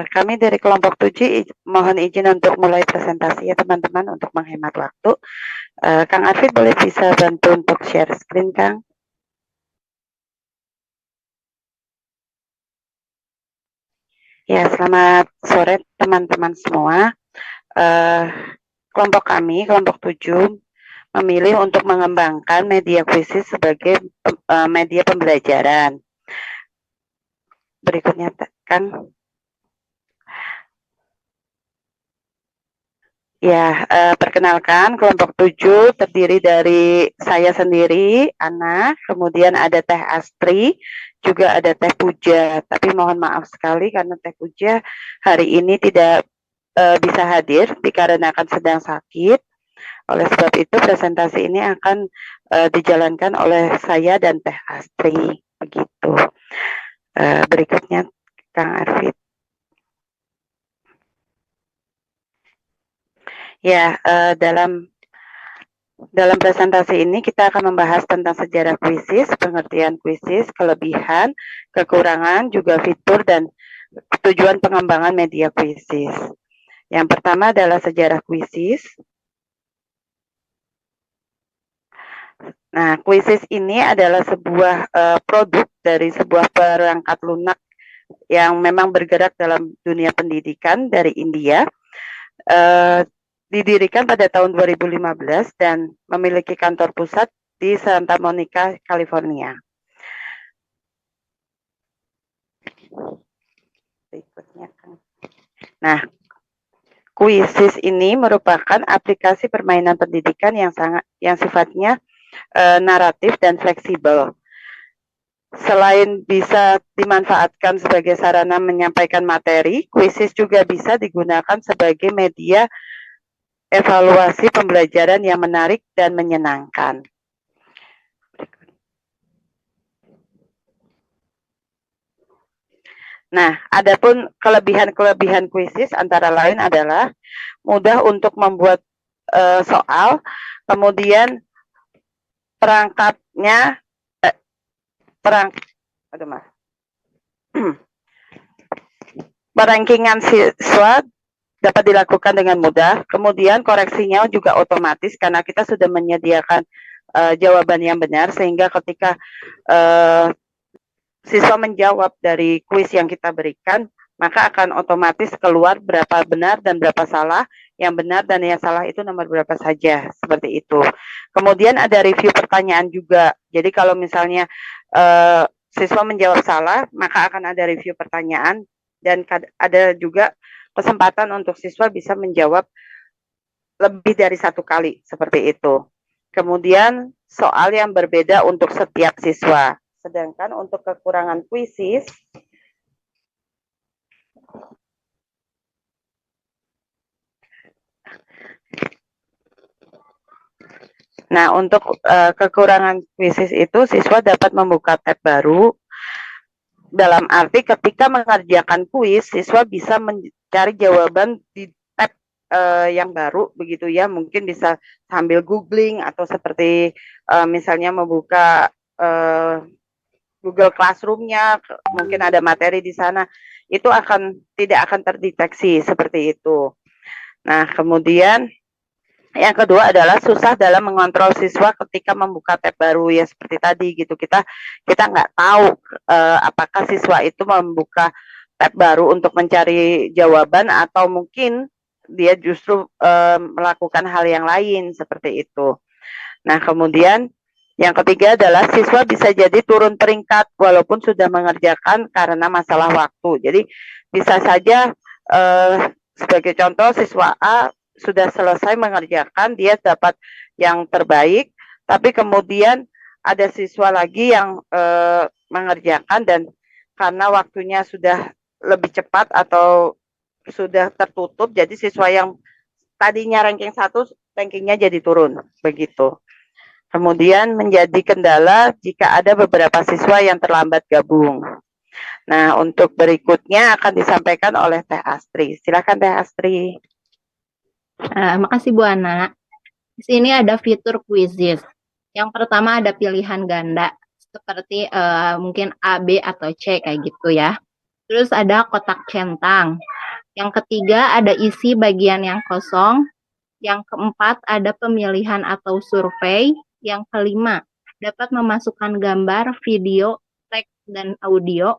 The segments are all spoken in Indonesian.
Kami dari kelompok 7 mohon izin untuk mulai presentasi ya teman-teman untuk menghemat waktu. Kang Arfid boleh bisa bantu untuk share screen, Kang? Ya, selamat sore teman-teman semua. Uh, Kelompok kami, kelompok 7, memilih untuk mengembangkan media kuisis sebagai media pembelajaran. Berikutnya, Kang. Ya, perkenalkan kelompok 7 terdiri dari saya sendiri, Ana, kemudian ada Teh Astri, juga ada Teh Puja. Tapi mohon maaf sekali karena Teh Puja hari ini tidak bisa hadir dikarenakan sedang sakit. Oleh sebab itu presentasi ini akan dijalankan oleh saya dan Teh Astri. Begitu. Berikutnya Kang Arfid. Ya, dalam presentasi ini kita akan membahas tentang sejarah kuisis, pengertian kuisis, kelebihan, kekurangan, juga fitur dan tujuan pengembangan media kuisis. Yang pertama adalah sejarah kuisis. Nah, kuisis ini adalah sebuah produk dari sebuah perangkat lunak yang memang bergerak dalam dunia pendidikan dari India. Didirikan pada tahun 2015 dan memiliki kantor pusat di Santa Monica, California. Nah, kuisis ini merupakan aplikasi permainan pendidikan yang sifatnya naratif dan fleksibel. Selain bisa dimanfaatkan sebagai sarana menyampaikan materi, kuisis juga bisa digunakan sebagai media evaluasi pembelajaran yang menarik dan menyenangkan. Nah, adapun kelebihan-kelebihan kuisis antara lain adalah mudah untuk membuat soal, kemudian perangkatnya perankingan siswa dapat dilakukan dengan mudah. Kemudian koreksinya juga otomatis karena kita sudah menyediakan jawaban yang benar, sehingga ketika siswa menjawab dari kuis yang kita berikan, maka akan otomatis keluar berapa benar dan berapa salah. Yang benar dan yang salah itu nomor berapa saja, seperti itu. Kemudian ada review pertanyaan juga. Jadi kalau misalnya siswa menjawab salah, maka akan ada review pertanyaan dan ada juga kesempatan untuk siswa bisa menjawab lebih dari satu kali, seperti itu. Kemudian soal yang berbeda untuk setiap siswa. Sedangkan untuk kekurangan kuisis, nah untuk kekurangan kuisis itu siswa dapat membuka tab baru. Dalam arti ketika mengerjakan kuis, siswa bisa mencari jawaban di tab yang baru begitu ya. Mungkin bisa sambil googling atau seperti misalnya membuka Google Classroom-nya, mungkin ada materi di sana, itu tidak akan terdeteksi seperti itu. Nah, kemudian yang kedua adalah susah dalam mengontrol siswa ketika membuka tab baru ya seperti tadi gitu. Kita nggak tahu apakah siswa itu membuka tab baru untuk mencari jawaban atau mungkin dia justru melakukan hal yang lain seperti itu. Nah, kemudian yang ketiga adalah siswa bisa jadi turun peringkat walaupun sudah mengerjakan karena masalah waktu. Jadi bisa saja sebagai contoh siswa A sudah selesai mengerjakan, dia dapat yang terbaik, tapi kemudian ada siswa lagi yang mengerjakan dan karena waktunya sudah lebih cepat atau sudah tertutup, jadi siswa yang tadinya ranking 1 rankingnya jadi turun begitu. Kemudian menjadi kendala jika ada beberapa siswa yang terlambat gabung. Nah, untuk berikutnya akan disampaikan oleh Teh Astri. Silakan Teh Astri. Makasih Bu Ana. Di sini ada fitur quizzes. Yang pertama ada pilihan ganda seperti mungkin A, B atau C kayak gitu ya. Terus ada kotak centang. Yang ketiga ada isi bagian yang kosong. Yang keempat ada pemilihan atau survei. Yang kelima dapat memasukkan gambar, video, teks, dan audio.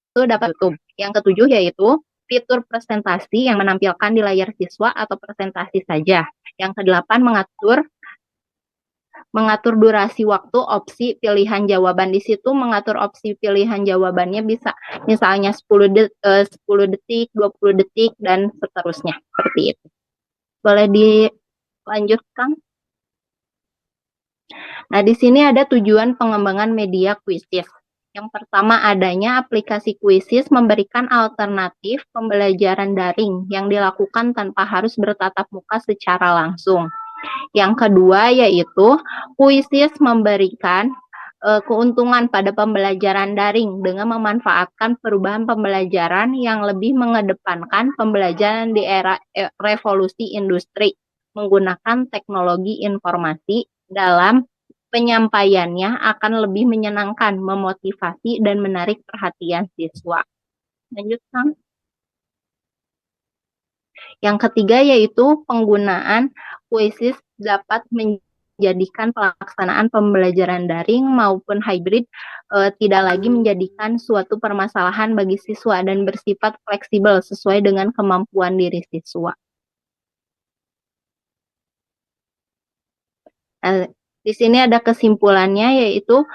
Itu dapat YouTube. Yang ketujuh yaitu fitur presentasi yang menampilkan di layar siswa atau presentasi saja. Yang kedelapan mengatur durasi waktu, opsi pilihan jawaban. Di situ mengatur opsi pilihan jawabannya bisa misalnya 10 detik, 20 detik, dan seterusnya. Seperti itu. Boleh dilanjutkan? Nah, di sini ada tujuan pengembangan media Quizizz. Yang pertama, adanya aplikasi Quizizz memberikan alternatif pembelajaran daring yang dilakukan tanpa harus bertatap muka secara langsung. Yang kedua, yaitu Quizizz memberikan keuntungan pada pembelajaran daring dengan memanfaatkan perubahan pembelajaran yang lebih mengedepankan pembelajaran di era revolusi industri menggunakan teknologi informasi dalam penyampaiannya akan lebih menyenangkan, memotivasi, dan menarik perhatian siswa. Lanjutkan. Yang ketiga yaitu penggunaan Quizizz dapat menjadikan pelaksanaan pembelajaran daring maupun hybrid tidak lagi menjadikan suatu permasalahan bagi siswa dan bersifat fleksibel sesuai dengan kemampuan diri siswa. Di sini ada kesimpulannya yaitu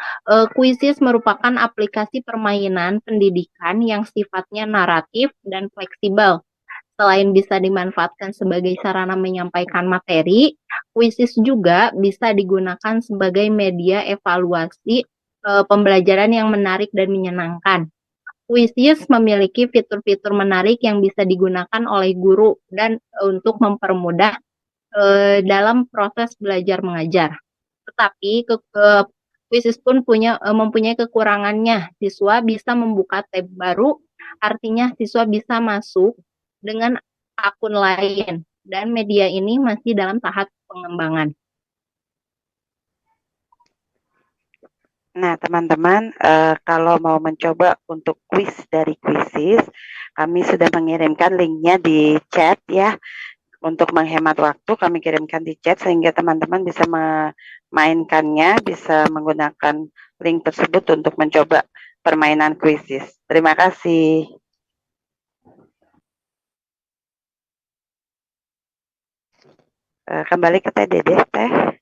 Quizizz merupakan aplikasi permainan pendidikan yang sifatnya naratif dan fleksibel. Selain bisa dimanfaatkan sebagai sarana menyampaikan materi, Quizizz juga bisa digunakan sebagai media evaluasi pembelajaran yang menarik dan menyenangkan. Quizizz memiliki fitur-fitur menarik yang bisa digunakan oleh guru dan untuk mempermudah dalam proses belajar mengajar. Tetapi Quizizz pun mempunyai kekurangannya. Siswa bisa membuka tab baru, artinya siswa bisa masuk dengan akun lain dan media ini masih dalam tahap pengembangan. Nah, teman-teman, kalau mau mencoba untuk kuis dari Quizizz, kami sudah mengirimkan linknya di chat ya. Untuk menghemat waktu, kami kirimkan di chat sehingga teman-teman bisa memainkannya, bisa menggunakan link tersebut untuk mencoba permainan Quizizz. Terima kasih. Kembali ke Teh Dedeh, Teh.